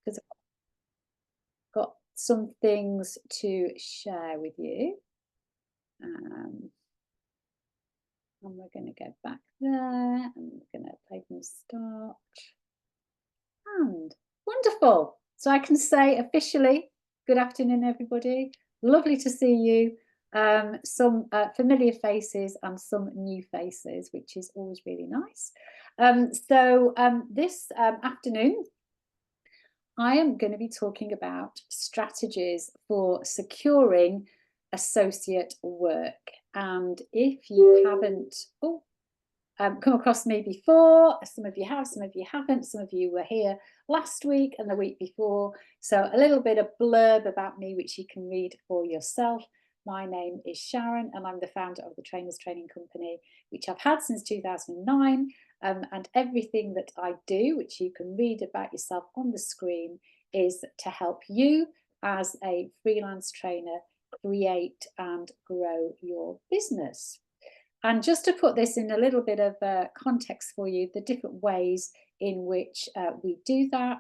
because I've got some things to share with you. And we're going to go back there, and we're going to play from the start. And wonderful. So I can say officially, good afternoon, everybody. Lovely to see you. Some familiar faces and some new faces, which is always really nice. This afternoon, I am going to be talking about strategies for securing associate work. And if you haven't come across me before, some of you have, some of you haven't, some of you were here last week and the week before. So a little bit of blurb about me, which you can read for yourself. My name is Sharon, and I'm the founder of the Trainers Training Company, which I've had since 2009. And everything that I do, which you can read about yourself on the screen, is to help you as a freelance trainer create and grow your business. And just to put this in a little bit of context for you, the different ways in which we do that,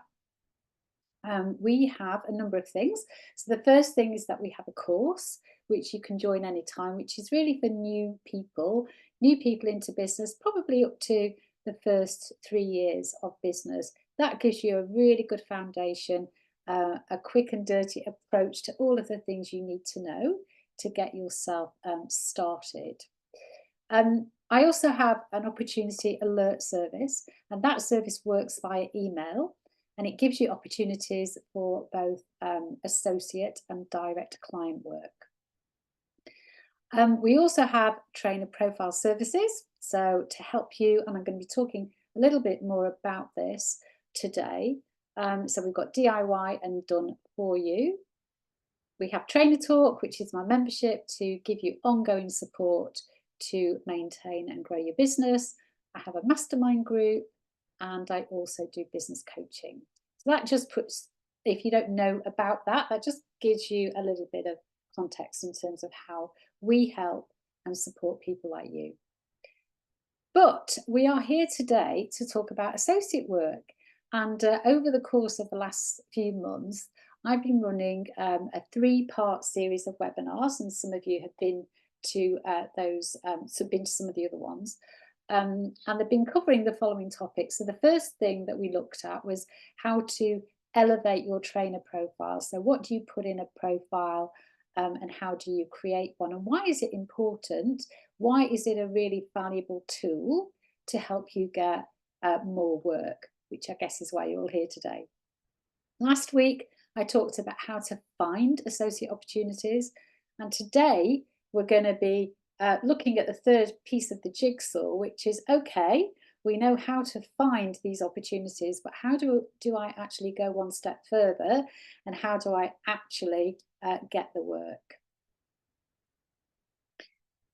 we have a number of things. So the first thing is that we have a course which you can join anytime, which is really for new people into business, probably up to the first 3 years of business. That gives you a really good foundation, a quick and dirty approach to all of the things you need to know to get yourself started. I also have an opportunity alert service, and that service works via email, and it gives you opportunities for both associate and direct client work. We also have trainer profile services, so to help you, and I'm going to be talking a little bit more about this today. So we've got DIY and done for you. We have Trainer Talk, which is my membership to give you ongoing support to maintain and grow your business. I have a mastermind group, and I also do business coaching. So that just puts, if you don't know about that, that just gives you a little bit of context in terms of how we help and support people like you. But we are here today to talk about associate work. And over the course of the last few months, I've been running a 3-part series of webinars, and some of you have been to those, been to some of the other ones. And they've been covering the following topics. So the first thing that we looked at was how to elevate your trainer profile. So what do you put in a profile, and how do you create one? And why is it important? Why is it a really valuable tool to help you get more work, which I guess is why you're all here today. Last week, I talked about how to find associate opportunities. And today, we're going to be looking at the third piece of the jigsaw, which is, okay, we know how to find these opportunities, but how do I actually go one step further, and how do I actually get the work?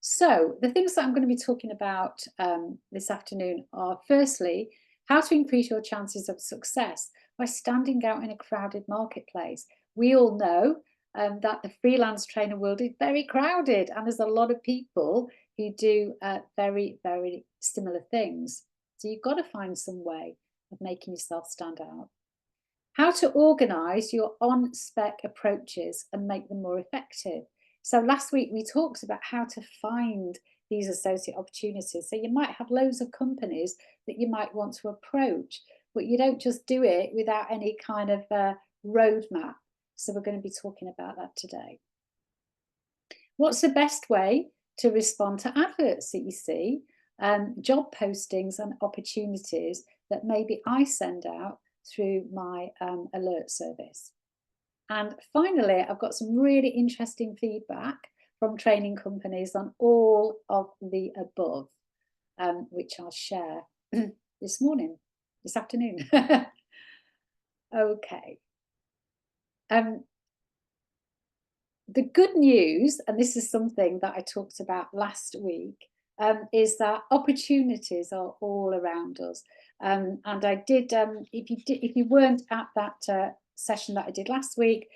So the things that I'm going to be talking about this afternoon are, firstly, how to increase your chances of success by standing out in a crowded marketplace. We all know that the freelance trainer world is very crowded, and there's a lot of people who do very, very similar things. So you've got to find some way of making yourself stand out. How to organise your on-spec approaches and make them more effective. So last week we talked about how to find these associate opportunities. So you might have loads of companies that you might want to approach, but you don't just do it without any kind of roadmap. So we're going to be talking about that today. What's the best way to respond to adverts that you see, job postings and opportunities that maybe I send out through my alert service? And finally, I've got some really interesting feedback from training companies on all of the above, which I'll share this afternoon. Okay. The good news, and this is something that I talked about last week, is that opportunities are all around us. And I did, if you weren't at that session that I did last week,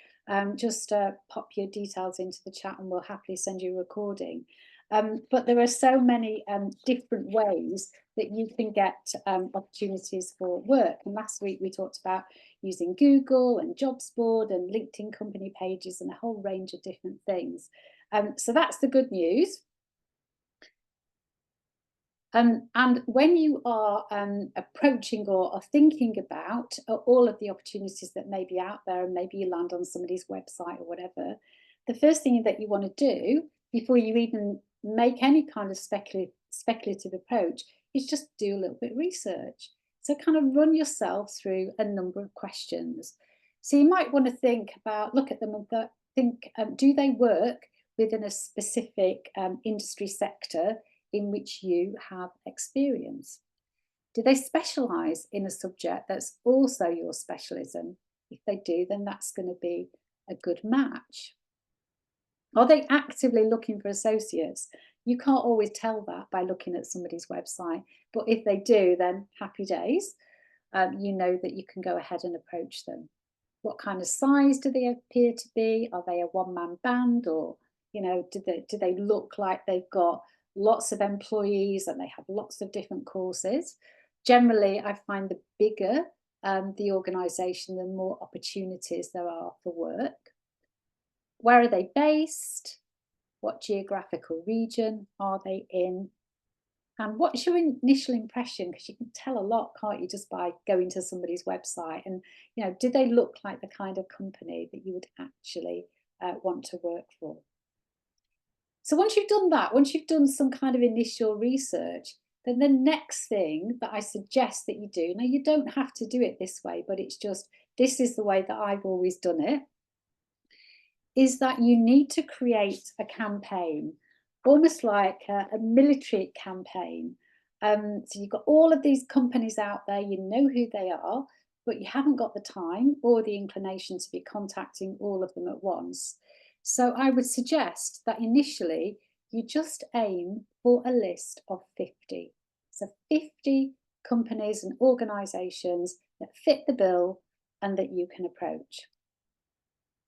just pop your details into the chat and we'll happily send you a recording. But there are so many different ways that you can get opportunities for work. And last week we talked about using Google and jobs board and LinkedIn company pages and a whole range of different things. So that's the good news. And when you are approaching or thinking about all of the opportunities that may be out there, and maybe you land on somebody's website or whatever, the first thing that you want to do before you even make any kind of speculative approach is just do a little bit of research. So kind of run yourself through a number of questions. So you might want to think about, look at them and think, do they work within a specific industry sector in which you have experience? Do they specialise in a subject that's also your specialism? If they do, then that's going to be a good match. Are they actively looking for associates? You can't always tell that by looking at somebody's website, but if they do, then happy days. You know that you can go ahead and approach them. What kind of size do they appear to be? Are they a one-man band, or do they look like they've got lots of employees and they have lots of different courses? Generally, I find the bigger the organisation, the more opportunities there are for work. Where are they based? What geographical region are they in? And what's your initial impression? Because you can tell a lot, can't you, just by going to somebody's website? And, do they look like the kind of company that you would actually want to work for? So once you've done that, once you've done some kind of initial research, then the next thing that I suggest that you do, now you don't have to do it this way, but it's just, this is the way that I've always done it, is that you need to create a campaign, almost like a military campaign. So you've got all of these companies out there, you know who they are, but you haven't got the time or the inclination to be contacting all of them at once. So I would suggest that initially you just aim for a list of 50. So 50 companies and organisations that fit the bill and that you can approach.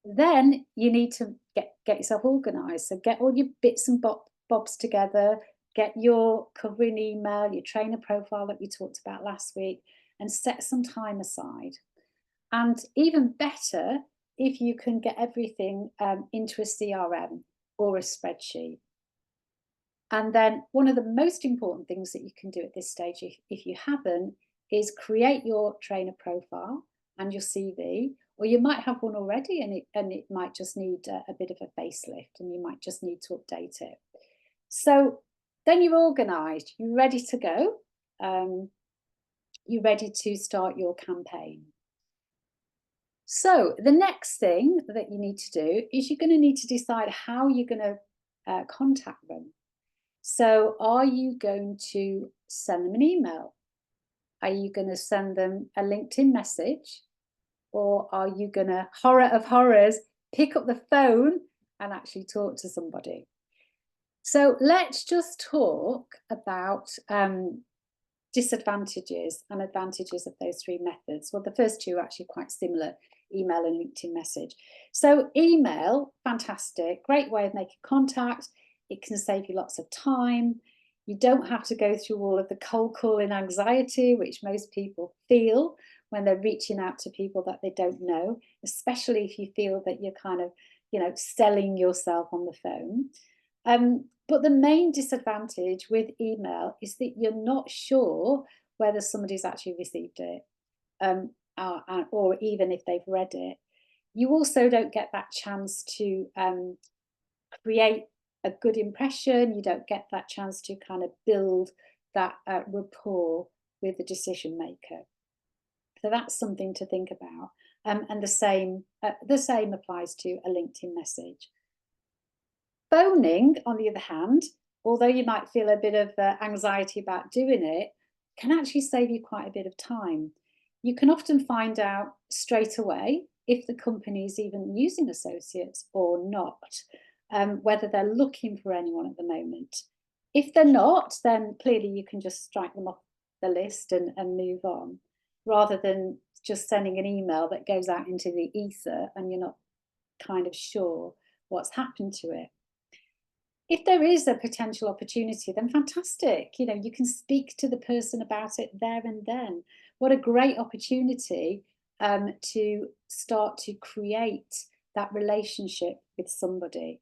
Then you need to get yourself organised. So get all your bits and bobs together, get your covering email, your trainer profile that we talked about last week, and set some time aside. And even better, if you can get everything into a CRM or a spreadsheet. And then one of the most important things that you can do at this stage, if you haven't, is create your trainer profile and your CV, or you might have one already and it might just need a bit of a facelift and you might just need to update it. So then you're organised, you're ready to go, you're ready to start your campaign. So the next thing that you need to do is you're going to need to decide how you're going to contact them. So are you going to send them an email? Are you going to send them a LinkedIn message? Or are you going to, horror of horrors, pick up the phone and actually talk to somebody? So let's just talk about disadvantages and advantages of those three methods. Well, the first two are actually quite similar, email and LinkedIn message. So email, fantastic, great way of making contact. It can save you lots of time. You don't have to go through all of the cold calling anxiety, which most people feel when they're reaching out to people that they don't know, especially if you feel that you're kind of, selling yourself on the phone. But the main disadvantage with email is that you're not sure whether somebody's actually received it, or even if they've read it. You also don't get that chance to create a good impression. You don't get that chance to kind of build that rapport with the decision maker. So that's something to think about. And the same applies to a LinkedIn message. Phoning, on the other hand, although you might feel a bit of anxiety about doing it, can actually save you quite a bit of time. You can often find out straight away if the company is even using associates or not, whether they're looking for anyone at the moment. If they're not, then clearly you can just strike them off the list and move on, rather than just sending an email that goes out into the ether and you're not kind of sure what's happened to it. If there is a potential opportunity, then fantastic. You know, you can speak to the person about it there and then. What a great opportunity to start to create that relationship with somebody.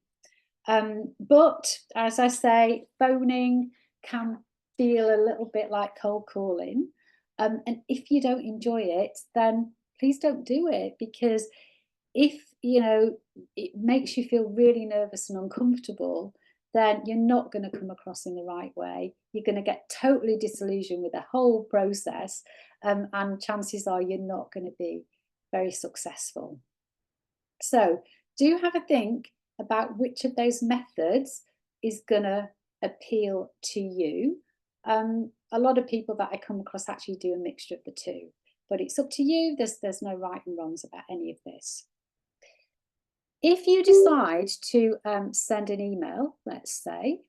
But as I say, phoning can feel a little bit like cold calling. And if you don't enjoy it, then please don't do it, because if you know it makes you feel really nervous and uncomfortable, then you're not going to come across in the right way. You're going to get totally disillusioned with the whole process, and chances are you're not going to be very successful. So do have a think about which of those methods is going to appeal to you. A lot of people that I come across actually do a mixture of the two, but it's up to you. There's no right and wrongs about any of this. If you decide to send an email, let's say,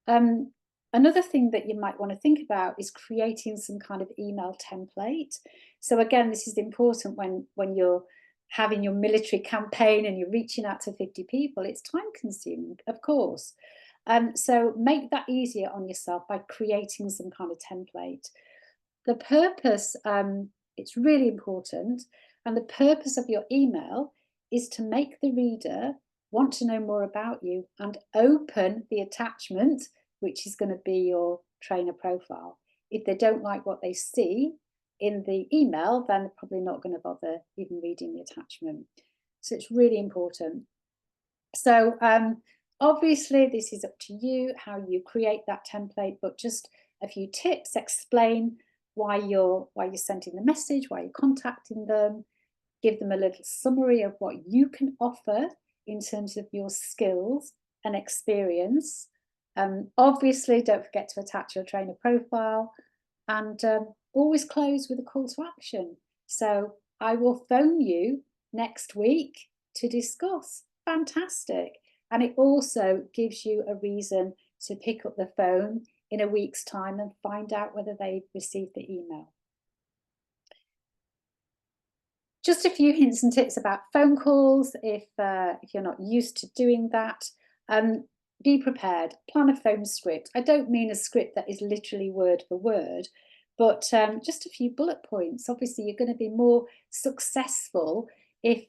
um, another thing that you might want to think about is creating some kind of email template. So again, this is important when you're having your military campaign and you're reaching out to 50 people. It's time consuming, of course. So make that easier on yourself by creating some kind of template. The purpose, it's really important, and the purpose of your email is to make the reader want to know more about you and open the attachment, which is going to be your trainer profile. If they don't like what they see in the email, then they're probably not going to bother even reading the attachment. So it's really important. So obviously this is up to you how you create that template, but just a few tips. Explain why you're sending the message, why you're contacting them. Give them a little summary of what you can offer in terms of your skills and experience. Obviously, don't forget to attach your trainer profile, and always close with a call to action. So I will phone you next week to discuss. Fantastic. And it also gives you a reason to pick up the phone in a week's time and find out whether they've received the email. Just a few hints and tips about phone calls if you're not used to doing that. Be prepared. Plan a phone script. I don't mean a script that is literally word for word, but just a few bullet points. Obviously, you're going to be more successful if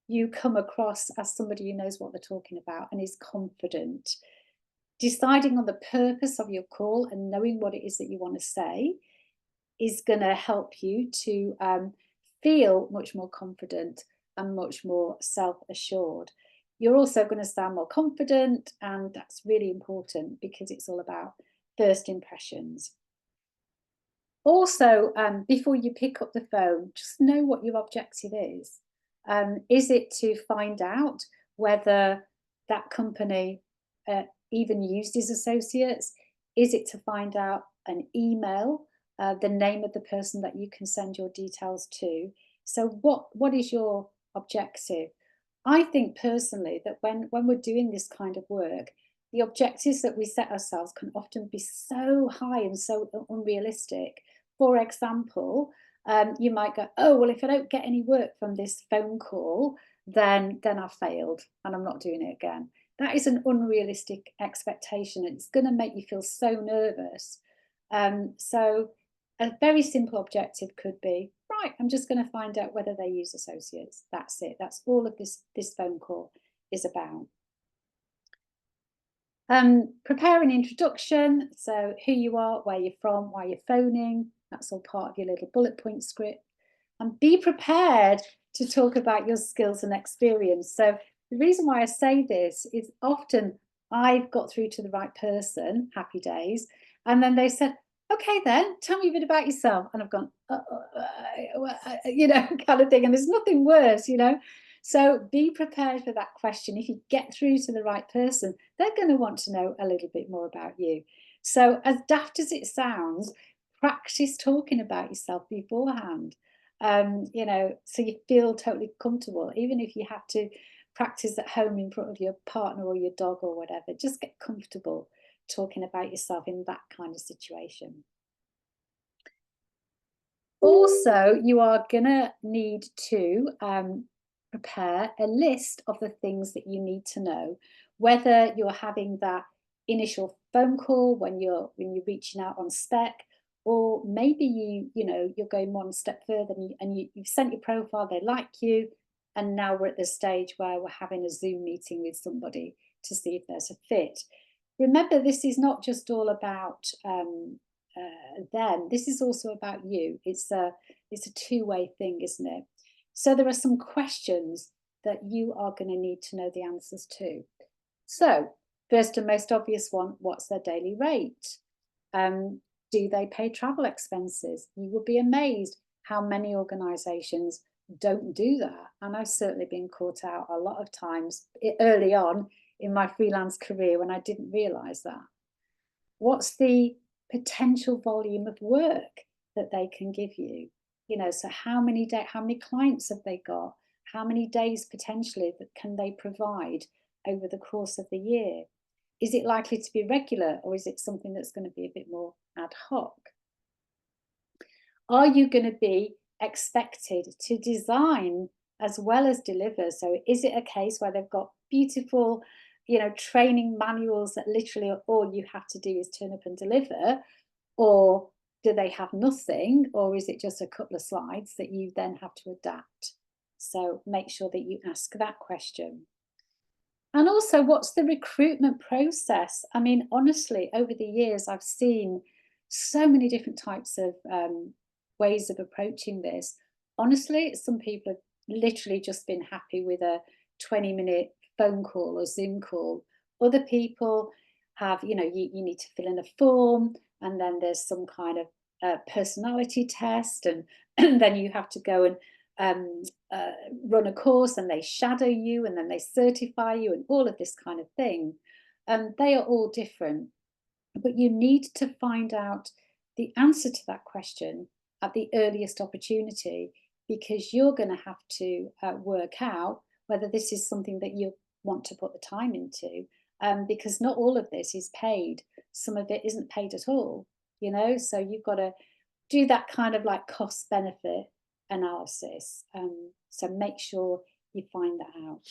you come across as somebody who knows what they're talking about and is confident. Deciding on the purpose of your call and knowing what it is that you want to say is going to help you to feel much more confident and much more self-assured. You're also going to sound more confident, and that's really important because it's all about first impressions. Also, before you pick up the phone, just know what your objective is. Is it to find out whether that company even uses associates? Is it to find out an email, the name of the person that you can send your details to? So what is your objective? I think personally that when we're doing this kind of work, the objectives that we set ourselves can often be so high and so unrealistic. For example, you might go, oh, well, if I don't get any work from this phone call, then I've failed and I'm not doing it again. That is an unrealistic expectation. It's going to make you feel so nervous. So a very simple objective could be, right, I'm just going to find out whether they use associates. That's it. That's all of this phone call is about. Prepare an introduction. So who you are, where you're from, why you're phoning. That's all part of your little bullet point script. And be prepared to talk about your skills and experience. So the reason why I say this is often I've got through to the right person, happy days, and then they said, okay, then tell me a bit about yourself. And I've gone, you know, kind of thing. And there's nothing worse, you know. So be prepared for that question. If you get through to the right person, they're going to want to know a little bit more about you. So as daft as it sounds, practice talking about yourself beforehand. You know, so you feel totally comfortable, even if you have to practice at home in front of your partner or your dog or whatever. Just get comfortable talking about yourself in that kind of situation. Also, you are gonna need to prepare a list of the things that you need to know whether you're having that initial phone call when you're reaching out on spec, or maybe you're going one step further and you've sent your profile, they like you, and now we're at the stage where we're having a Zoom meeting with somebody to see if there's a fit. Remember, this is not just all about them. This is also about you. It's a two-way thing, isn't it? So there are some questions that you are going to need to know the answers to. So first and most obvious one, what's their daily rate? Do they pay travel expenses? You will be amazed how many organisations don't do that. And I've certainly been caught out a lot of times early on in my freelance career when I didn't realise that. What's the potential volume of work that they can give you? So how many clients have they got? How many days potentially that can they provide over the course of the year? Is it likely to be regular, or is it something that's going to be a bit more ad hoc? Are you going to be expected to design as well as deliver? So is it a case where they've got beautiful, training manuals that literally all you have to do is turn up and deliver? Or do they have nothing? Or is it just a couple of slides that you then have to adapt? So make sure that you ask that question. And also, what's the recruitment process? I mean, honestly, over the years, I've seen so many different types of ways of approaching this. Honestly, some people have literally just been happy with a 20-minute phone call or Zoom call. Other people have, you need to fill in a form, and then there's some kind of personality test, and then you have to go and run a course, and they shadow you, and then they certify you, and all of this kind of thing. They are all different, but you need to find out the answer to that question at the earliest opportunity, because you're going to have to work out whether this is something that you want to put the time into, because not all of this is paid. Some of it isn't paid at all, so you've got to do that kind of like cost benefit analysis. So make sure you find that out.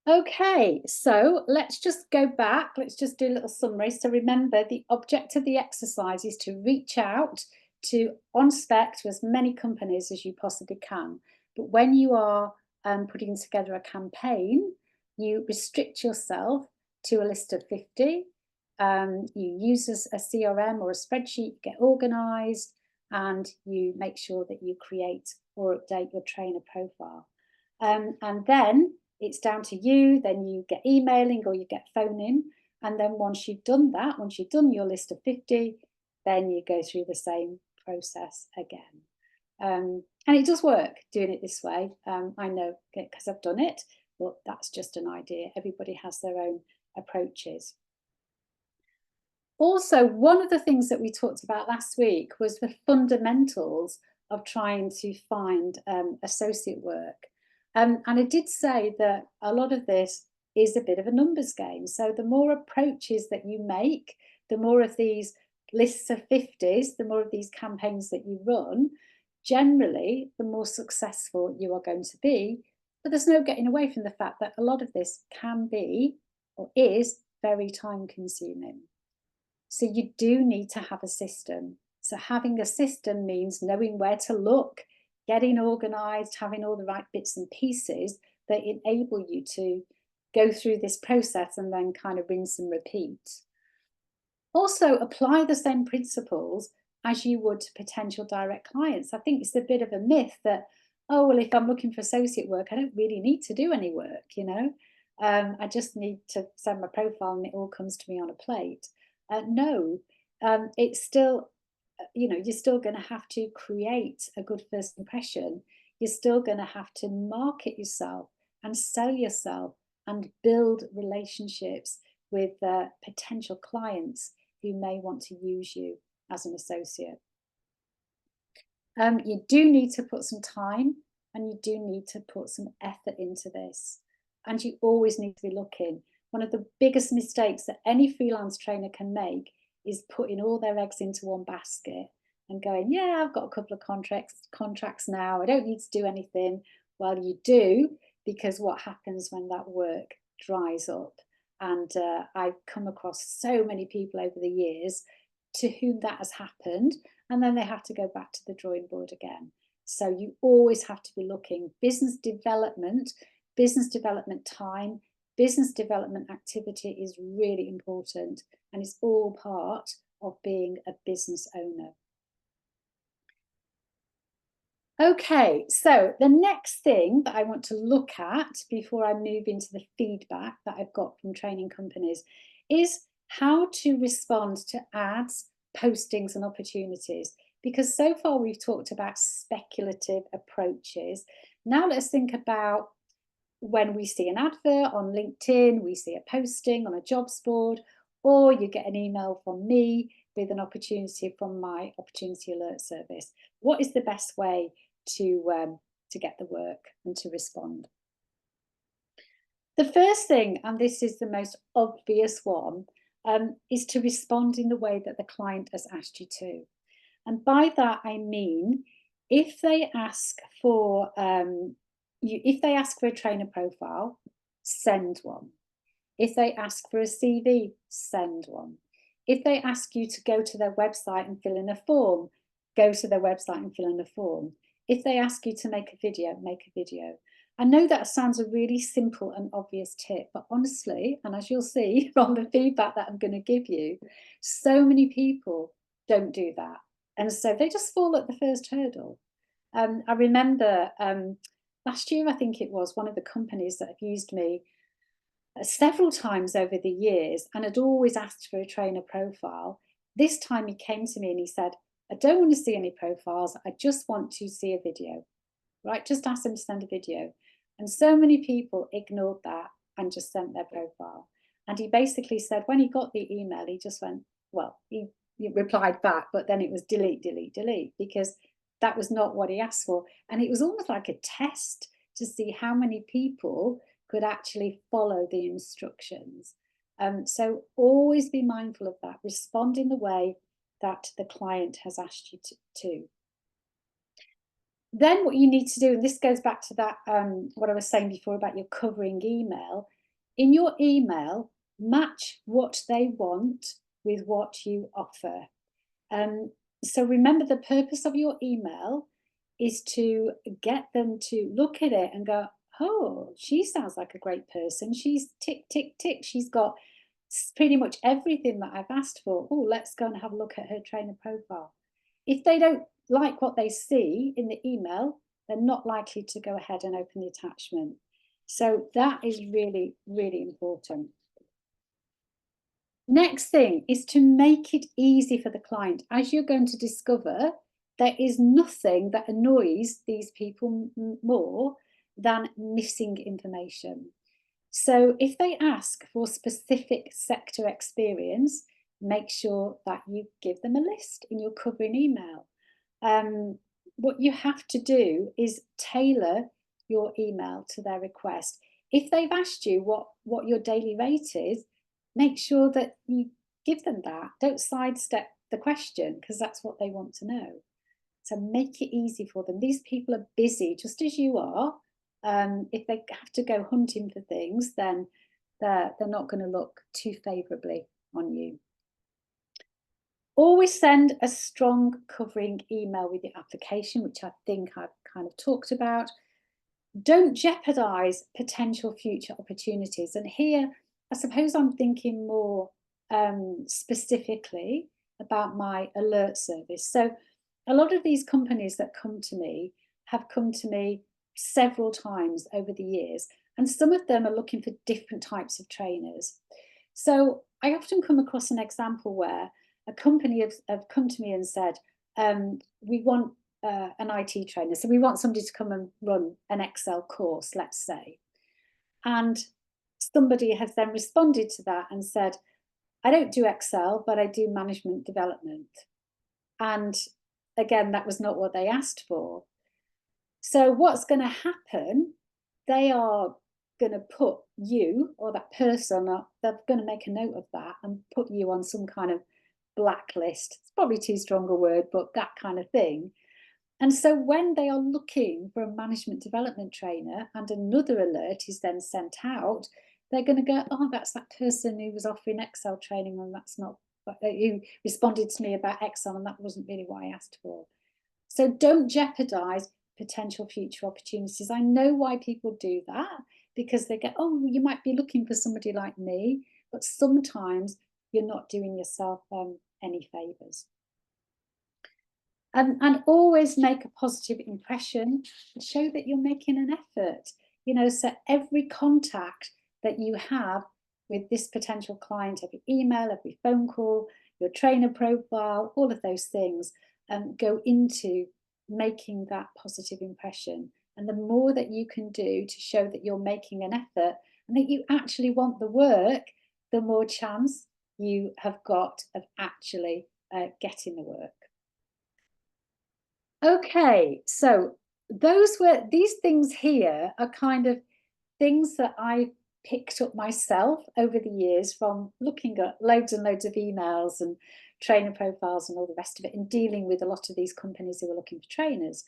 Okay, so let's just go back. Let's just do a little summary. So remember, the objective of the exercise is to reach out to on spec to as many companies as you possibly can. But when you are putting together a campaign, you restrict yourself to a list of 50. You use a CRM or a spreadsheet, get organised, and you make sure that you create or update your trainer profile. And then it's down to you. Then you get emailing or you get phoning. And then once you've done that, once you've done your list of 50, then you go through the same process again. And it does work doing it this way. I know because I've done it, but that's just an idea. Everybody has their own approaches. Also, one of the things that we talked about last week was the fundamentals of trying to find associate work. And I did say that a lot of this is a bit of a numbers game. So the more approaches that you make, the more of these lists of 50s, the more of these campaigns that you run, generally, the more successful you are going to be. But there's no getting away from the fact that a lot of this can be or is very time consuming. So you do need to have a system. So having a system means knowing where to look, getting organised, having all the right bits and pieces that enable you to go through this process and then kind of rinse and repeat. Also, apply the same principles as you would to potential direct clients. I think it's a bit of a myth that, oh, well, if I'm looking for associate work, I don't really need to do any work, I just need to send my profile and it all comes to me on a plate. No, it's still, you're still going to have to create a good first impression. You're still going to have to market yourself and sell yourself and build relationships with potential clients who may want to use you as an associate. You do need to put some time and you do need to put some effort into this. And you always need to be looking. One of the biggest mistakes that any freelance trainer can make is putting all their eggs into one basket and going, yeah, I've got a couple of contracts now. I don't need to do anything. Well, you do, because what happens when that work dries up? And I've come across so many people over the years to whom that has happened, and then they have to go back to the drawing board again. So you always have to be looking business development time, business development activity is really important, and it's all part of being a business owner. Okay, so the next thing that I want to look at before I move into the feedback that I've got from training companies is how to respond to ads, postings, and opportunities. Because so far we've talked about speculative approaches. Now let's think about when we see an advert on LinkedIn, we see a posting on a jobs board, or you get an email from me with an opportunity from my opportunity alert service. What is the best way to get the work and to respond? The first thing, and this is the most obvious one, is to respond in the way that the client has asked you to. And by that I mean, if they ask for a trainer profile, send one. If they ask for a CV, send one. If they ask you to go to their website and fill in a form, go to their website and fill in a form. If they ask you to make a video, make a video. I know that sounds a really simple and obvious tip, but honestly, and as you'll see from the feedback that I'm going to give you, so many people don't do that. And so they just fall at the first hurdle. I remember last year, I think it was, one of the companies that have used me several times over the years and had always asked for a trainer profile. This time he came to me and he said, I don't want to see any profiles. I just want to see a video, right? Just ask them to send a video. And so many people ignored that and just sent their profile. And he basically said, when he got the email, he just went, well, he replied back, but then it was delete, delete, delete, because that was not what he asked for. And it was almost like a test to see how many people could actually follow the instructions. So always be mindful of that. Respond in the way that the client has asked you to. Then what you need to do, and this goes back to that, what I was saying before about your covering email. In your email, match what they want with what you offer. So remember, the purpose of your email is to get them to look at it and go, oh, she sounds like a great person. She's tick, tick, tick. She's got pretty much everything that I've asked for. Oh, let's go and have a look at her trainer profile. If they don't like what they see in the email, they're not likely to go ahead and open the attachment. So that is really, really important. Next thing is to make it easy for the client. As you're going to discover, there is nothing that annoys these people more than missing information. So if they ask for specific sector experience, make sure that you give them a list in your covering email. What you have to do is tailor your email to their request. If they've asked you what your daily rate is, make sure that you give them that. Don't sidestep the question, because that's what they want to know. So make it easy for them. These people are busy, just as you are. If they have to go hunting for things, then they're not going to look too favourably on you. Always send a strong covering email with your application, which I think I've kind of talked about. Don't jeopardise potential future opportunities. And here, I suppose I'm thinking more specifically about my alert service. So a lot of these companies that come to me have come to me several times over the years, and some of them are looking for different types of trainers. So I often come across an example where a company have come to me and said, we want an IT trainer. So we want somebody to come and run an Excel course, let's say. And somebody has then responded to that and said, I don't do Excel, but I do management development. And again, that was not what they asked for. So what's going to happen, they are going to put you or that person, they're going to make a note of that and put you on some kind of blacklist. It's probably too strong a word, but that kind of thing. And so when they are looking for a management development trainer and another alert is then sent out, they're going to go, oh, that's that person who was offering Excel training and that's not, who responded to me about Excel and that wasn't really what I asked for. So don't jeopardize potential future opportunities. I know why people do that, because they get, oh, you might be looking for somebody like me, but sometimes you're not doing yourself any favors. And always make a positive impression and show that you're making an effort. So every contact that you have with this potential client, every email, every phone call, your trainer profile, all of those things go into making that positive impression. And the more that you can do to show that you're making an effort and that you actually want the work, the more chance you have got of actually getting the work. Okay, so these things here are kind of things that I picked up myself over the years from looking at loads and loads of emails and trainer profiles and all the rest of it, and dealing with a lot of these companies who are looking for trainers.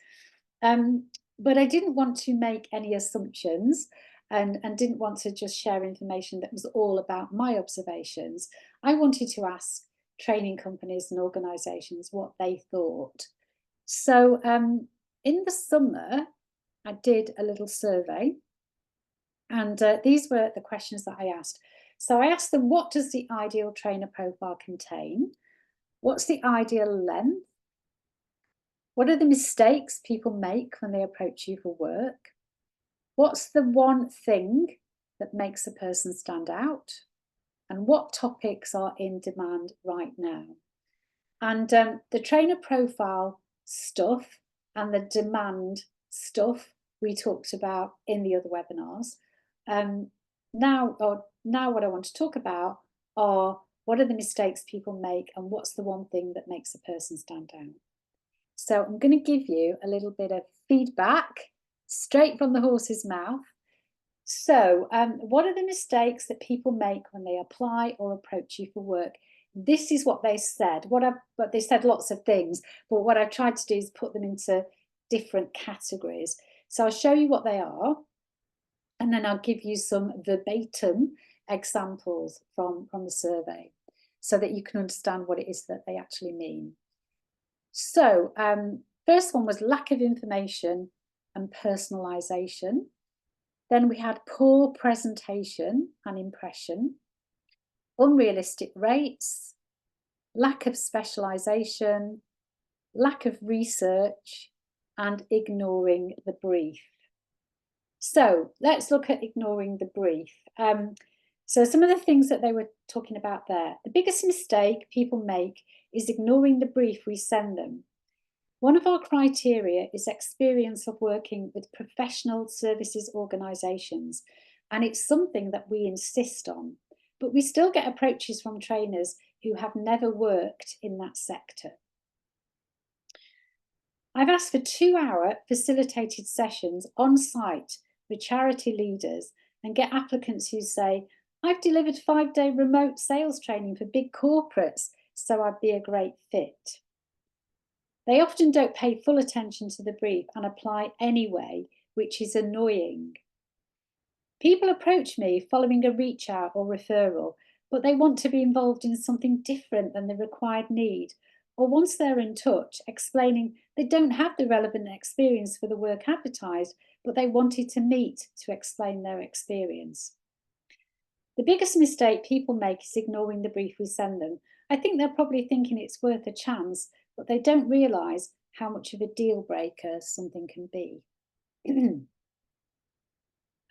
But I didn't want to make any assumptions and didn't want to just share information that was all about my observations. I wanted to ask training companies and organisations what they thought. So in the summer, I did a little survey, and these were the questions that I asked. So I asked them, what does the ideal trainer profile contain? What's the ideal length? What are the mistakes people make when they approach you for work? What's the one thing that makes a person stand out? And what topics are in demand right now? And the trainer profile stuff and the demand stuff we talked about in the other webinars. Now what I want to talk about are what are the mistakes people make and what's the one thing that makes a person stand out. So I'm going to give you a little bit of feedback straight from the horse's mouth. So what are the mistakes that people make when they apply or approach you for work? This is what they said. But they said lots of things, but what I've tried to do is put them into different categories. So I'll show you what they are, and then I'll give you some verbatim examples from the survey so that you can understand what it is that they actually mean. So first one was lack of information and personalisation. Then we had poor presentation and impression, unrealistic rates, lack of specialisation, lack of research, and ignoring the brief. So let's look at ignoring the brief. So some of the things that they were talking about there. The biggest mistake people make is ignoring the brief we send them. One of our criteria is experience of working with professional services organisations, and it's something that we insist on. But we still get approaches from trainers who have never worked in that sector. I've asked for 2-hour facilitated sessions on site with charity leaders and get applicants who say, I've delivered 5-day remote sales training for big corporates, so I'd be a great fit. They often don't pay full attention to the brief and apply anyway, which is annoying. People approach me following a reach out or referral, but they want to be involved in something different than the required need. Or once they're in touch, explaining they don't have the relevant experience for the work advertised, but they wanted to meet to explain their experience. The biggest mistake people make is ignoring the brief we send them. I think they're probably thinking it's worth a chance, but they don't realise how much of a deal breaker something can be.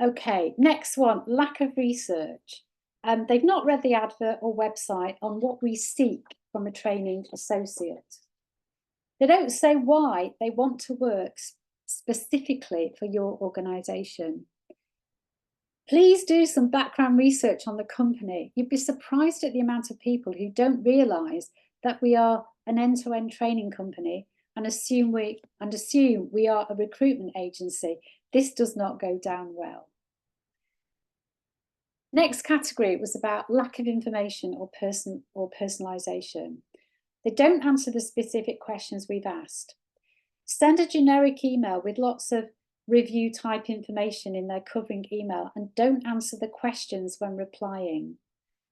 Okay, next one, lack of research. They've not read the advert or website on what we seek from a training associate. They don't say why they want to work specifically for your organisation. Please do some background research on the company. You'd be surprised at the amount of people who don't realise that we are an end-to-end training company and assume we are a recruitment agency. This does not go down well. Next category was about lack of information or personalisation. They don't answer the specific questions we've asked. Send a generic email with lots of review type information in their covering email and don't answer the questions when replying.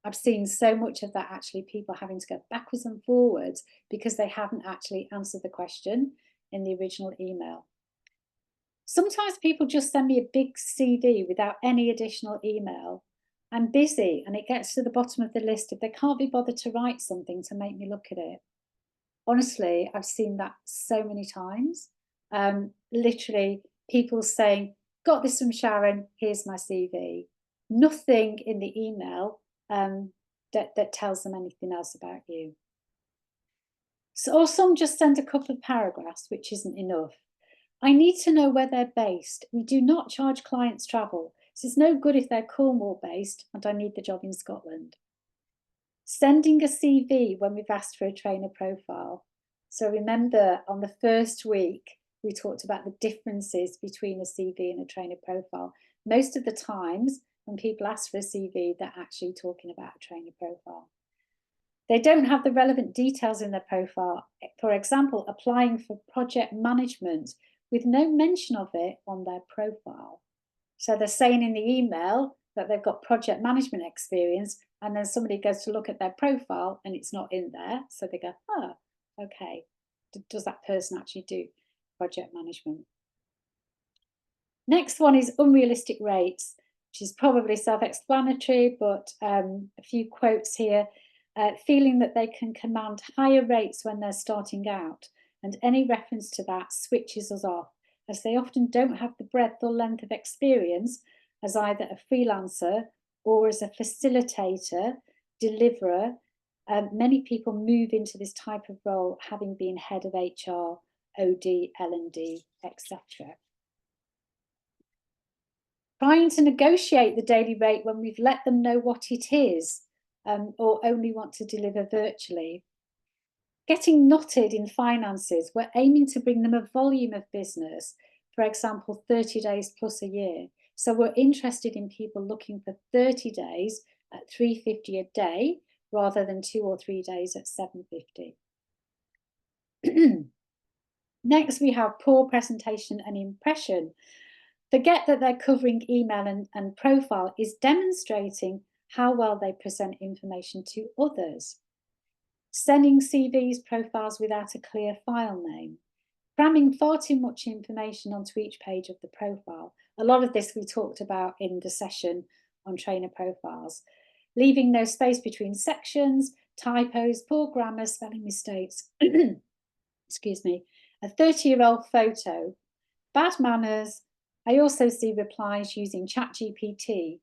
I've seen so much of that, actually, people having to go backwards and forwards because they haven't actually answered the question in the original email. Sometimes people just send me a big CV without any additional email. I'm busy and it gets to the bottom of the list if they can't be bothered to write something to make me look at it. Honestly, I've seen that so many times. Literally, people saying, got this from Sharon, here's my CV. Nothing in the email that tells them anything else about you. So, or some just send a couple of paragraphs, which isn't enough. I need to know where they're based. We do not charge clients travel. So it's no good if they're Cornwall based and I need the job in Scotland. Sending a CV when we've asked for a trainer profile. So remember, on the first week, we talked about the differences between a CV and a trainer profile. Most of the times when people ask for a CV, they're actually talking about a trainer profile. They don't have the relevant details in their profile. For example, applying for project management with no mention of it on their profile. So they're saying in the email that they've got project management experience, and then somebody goes to look at their profile and it's not in there. So they go, oh, okay, does that person actually do project management? Next one is unrealistic rates, which is probably self-explanatory, but a few quotes here. Feeling that they can command higher rates when they're starting out, and any reference to that switches us off, as they often don't have the breadth or length of experience as either a freelancer or as a facilitator, deliverer. Many people move into this type of role having been head of HR, OD, L&D, etc. Trying to negotiate the daily rate when we've let them know what it is, or only want to deliver virtually. Getting knotted in finances, we're aiming to bring them a volume of business, for example, 30 days plus a year. So we're interested in people looking for 30 days at $350 a day rather than 2 or 3 days at $750. Next, we have poor presentation and impression. Forget that their covering email and profile is demonstrating how well they present information to others. Sending CVs, profiles without a clear file name. Cramming far too much information onto each page of the profile. A lot of this we talked about in the session on trainer profiles. Leaving no space between sections, typos, poor grammar, spelling mistakes. Excuse me. A 30-year-old photo. Bad manners. I also see replies using ChatGPT.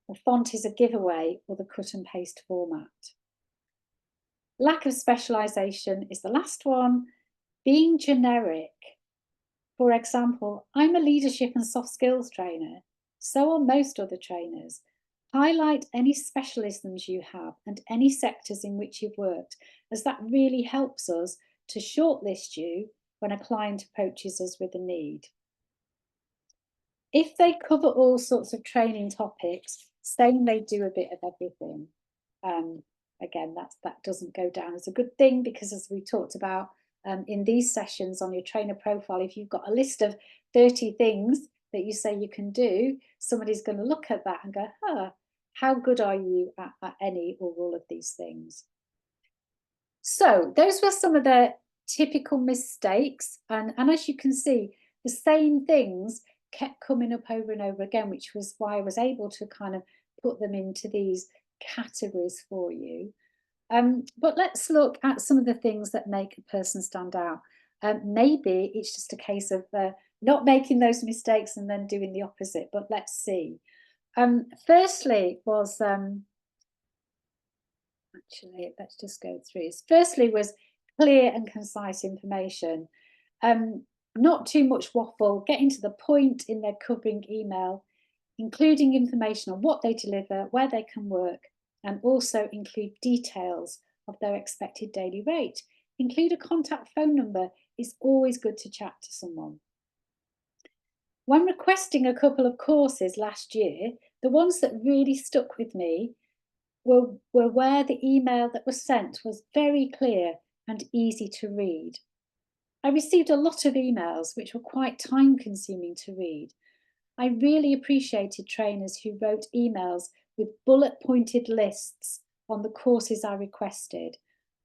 The font is a giveaway or the cut and paste format. Lack of specialization is the last one. Being generic. For example, I'm a leadership and soft skills trainer. So are most other trainers. Highlight any specialisms you have and any sectors in which you've worked, as that really helps us to shortlist you when a client approaches us with a need. If they cover all sorts of training topics, saying they do a bit of everything, again, that doesn't go down as a good thing, because as we talked about in these sessions on your trainer profile, if you've got a list of 30 things that you say you can do, somebody's going to look at that and go, how good are you at any or all of these things? So those were some of the typical mistakes. And as you can see, the same things kept coming up over and over again, which was why I was able to kind of put them into these categories for you. But let's look at some of the things that make a person stand out. Maybe it's just a case of not making those mistakes and then doing the opposite, but let's see. Firstly was, actually, let's just go through. Firstly was clear and concise information. Not too much waffle, getting to the point in their covering email, including information on what they deliver, where they can work, and also include details of their expected daily rate. Include a contact phone number. It's always good to chat to someone. When requesting a couple of courses last year, the ones that really stuck with me were where the email that was sent was very clear and easy to read. I received a lot of emails which were quite time consuming to read. I really appreciated trainers who wrote emails with bullet pointed lists on the courses I requested,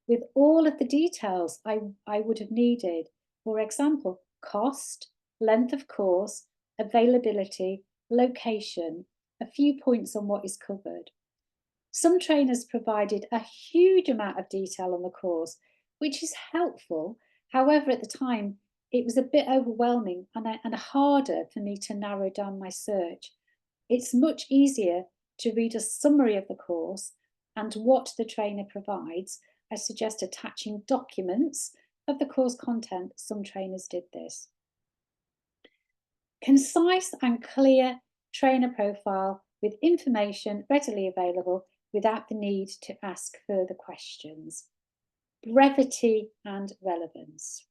with all of the details I would have needed. For example, cost, length of course, availability, location, a few points on what is covered. Some trainers provided a huge amount of detail on the course, which is helpful. However, at the time, it was a bit overwhelming and harder for me to narrow down my search. It's much easier to read a summary of the course and what the trainer provides. I suggest attaching documents of the course content. Some trainers did this. Concise and clear trainer profile with information readily available without the need to ask further questions. Brevity and relevance.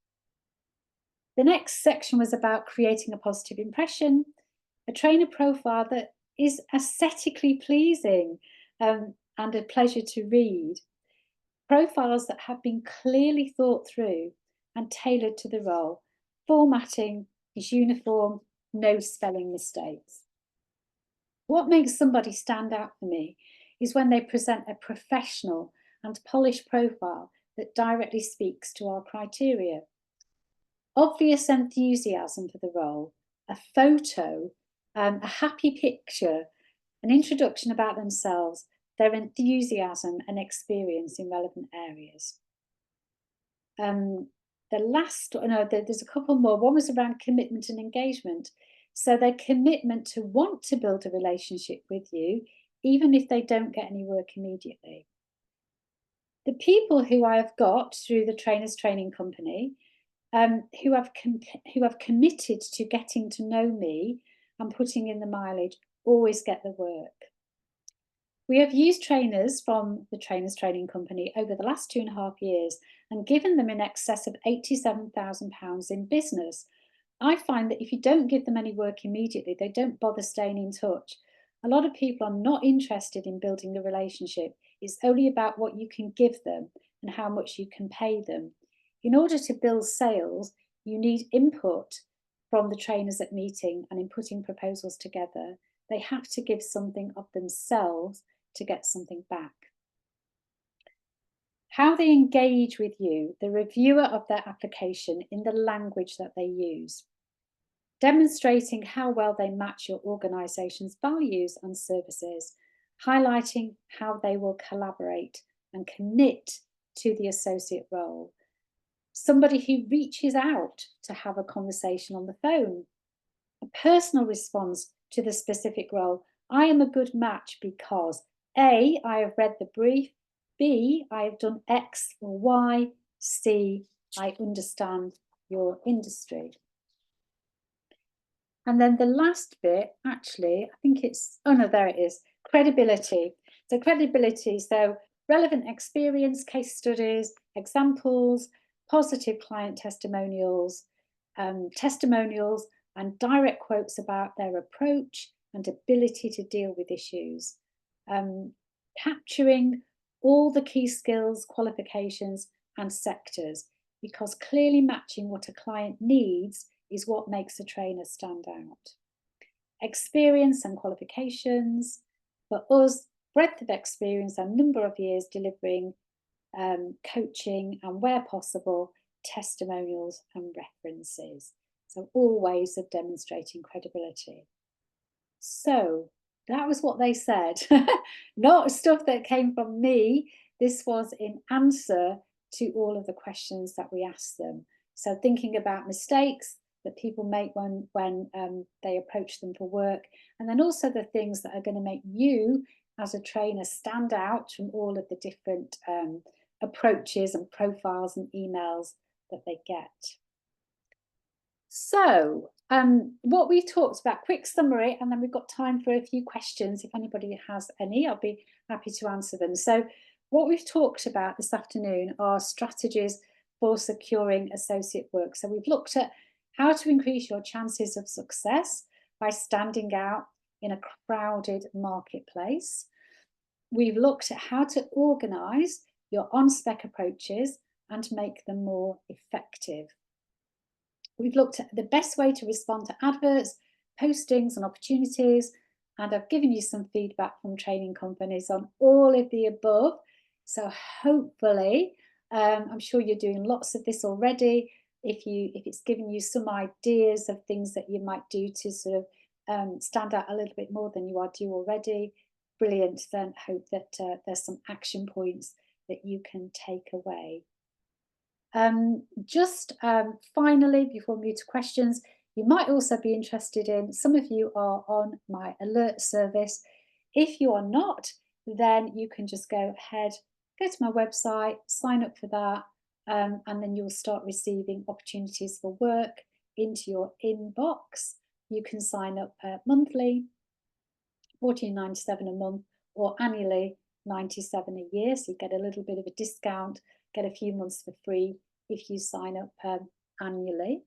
The next section was about creating a positive impression, a trainer profile that is aesthetically pleasing and a pleasure to read. Profiles that have been clearly thought through and tailored to the role. Formatting is uniform, no spelling mistakes. What makes somebody stand out for me is when they present a professional and polished profile that directly speaks to our criteria. Obvious enthusiasm for the role, a photo, a happy picture, an introduction about themselves, their enthusiasm and experience in relevant areas. There's a couple more. One was around commitment and engagement. So their commitment to want to build a relationship with you, even if they don't get any work immediately. The people who I have got through the Trainers Training Company, who have committed to getting to know me and putting in the mileage, always get the work. We have used trainers from the Trainers Training Company over the last 2.5 years and given them in excess of £87,000 in business. I find that if you don't give them any work immediately, they don't bother staying in touch. A lot of people are not interested in building a relationship. It's only about what you can give them and how much you can pay them. In order to build sales, you need input from the trainers at meeting and in putting proposals together. They have to give something of themselves to get something back. How they engage with you, the reviewer of their application in the language that they use. Demonstrating how well they match your organisation's values and services, highlighting how they will collaborate and commit to the associate role. Somebody who reaches out to have a conversation on the phone. A personal response to the specific role. I am a good match because A, I have read the brief, B, I have done X or Y, C, I understand your industry. And then the last bit, actually, I think it's, oh no, there it is, credibility. So credibility, so relevant experience, case studies, examples, positive client testimonials, testimonials and direct quotes about their approach and ability to deal with issues. Capturing all the key skills, qualifications and sectors, because clearly matching what a client needs is what makes a trainer stand out. Experience and qualifications. For us, breadth of experience and number of years delivering coaching and, where possible, testimonials and references. So all ways of demonstrating credibility. So that was what they said. Not stuff that came from me. This was in answer to all of the questions that we asked them. So thinking about mistakes that people make when they approach them for work, and then also the things that are going to make you as a trainer stand out from all of the different approaches and profiles and emails that they get. So what we've talked about, quick summary, and then we've got time for a few questions. If anybody has any, I'll be happy to answer them. So what we've talked about this afternoon are strategies for securing associate work. So we've looked at how to increase your chances of success by standing out in a crowded marketplace. We've looked at how to organise your on-spec approaches and make them more effective. We've looked at the best way to respond to adverts, postings and opportunities, and I've given you some feedback from training companies on all of the above. So hopefully, I'm sure you're doing lots of this already. If it's given you some ideas of things that you might do to sort of stand out a little bit more than you are do already, brilliant. Then hope that there's some action points that you can take away. Just finally, before we move to questions, you might also be interested in, some of you are on my alert service. If you are not, then you can just go ahead, go to my website, sign up for that, and then you'll start receiving opportunities for work into your inbox. You can sign up monthly, $14.97 a month, or annually, $97 a year. So you get a little bit of a discount, get a few months for free if you sign up annually.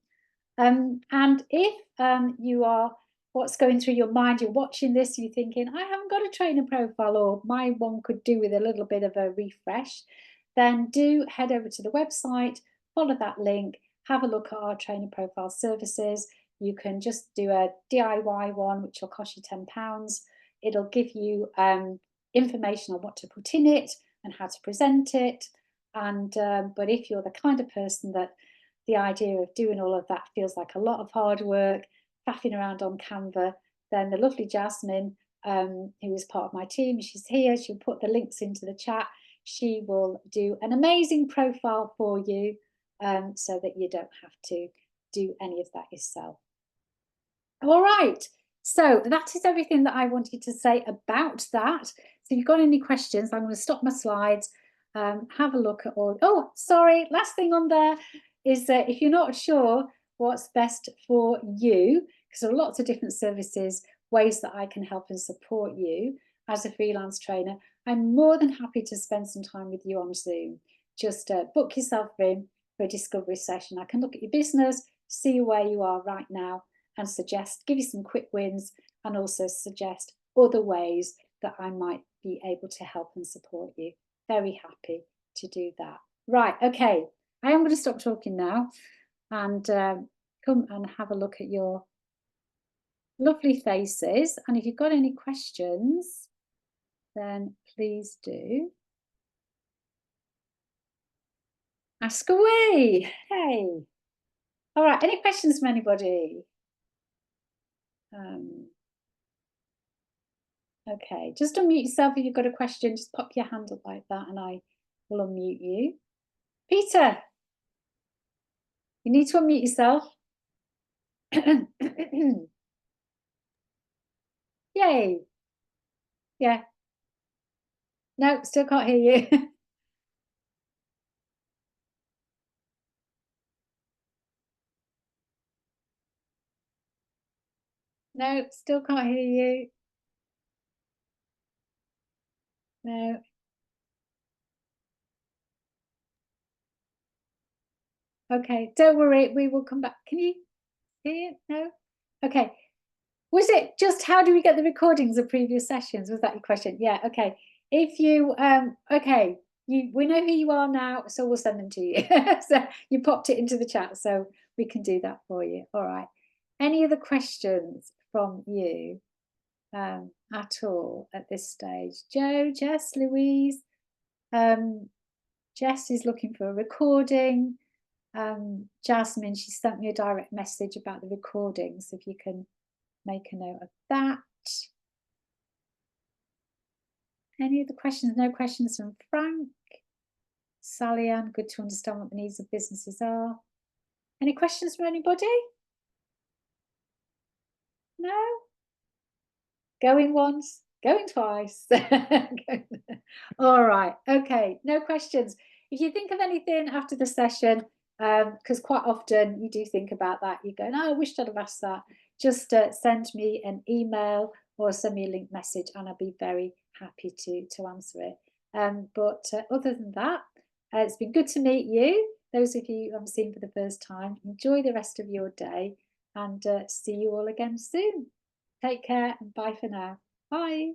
And if you are, what's going through your mind, you're watching this, you're thinking, I haven't got a trainer profile, or my one could do with a little bit of a refresh, then do head over to the website, follow that link, have a look at our trainer profile services. You can just do a DIY one, which will cost you £10. It'll give you information on what to put in it and how to present it. And but if you're the kind of person that the idea of doing all of that feels like a lot of hard work, faffing around on Canva, then the lovely Jasmine, who is part of my team, she's here, she'll put the links into the chat. She will do an amazing profile for you so that you don't have to do any of that yourself. All right, so that is everything that I wanted to say about that. So if you've got any questions, I'm going to stop my slides, have a look at all. Oh, sorry, last thing on there is that if you're not sure what's best for you, because there are lots of different services, ways that I can help and support you as a freelance trainer, I'm more than happy to spend some time with you on Zoom. Just book yourself in for a discovery session. I can look at your business, see where you are right now, and suggest, give you some quick wins, and also suggest other ways that I might be able to help and support you. Very happy to do that. Right, okay, I am going to stop talking now and come and have a look at your lovely faces. And if you've got any questions, then please do ask away. Hey, all right, any questions from anybody? Okay, just unmute yourself if you've got a question. Just pop your hand up like that and I will unmute you. Peter, you need to unmute yourself. Yay. Yeah. No, still can't hear you. No, still can't hear you. No. Okay, don't worry, we will come back. Can you hear? No? Okay. Was it just how do we get the recordings of previous sessions? Was that your question? Yeah, okay. If you okay, we know who you are now, so we'll send them to you. So you popped it into the chat, so we can do that for you. All right. Any other questions from you at all at this stage? Joe, Jess, Louise, Jess is looking for a recording. Jasmine, she sent me a direct message about the recordings, if you can make a note of that. Any other questions? No questions from Frank. Sally Ann, good to understand what the needs of businesses are. Any questions from anybody? No? Going once, going twice. All right, okay, no questions. If you think of anything after the session, because quite often you do think about that, you go, no, I wish I'd have asked that. Just send me an email or send me a link message and I'll be very happy to answer it. But other than that, it's been good to meet you. Those of you I'm seeing for the first time, enjoy the rest of your day and see you all again soon. Take care and bye for now. Bye.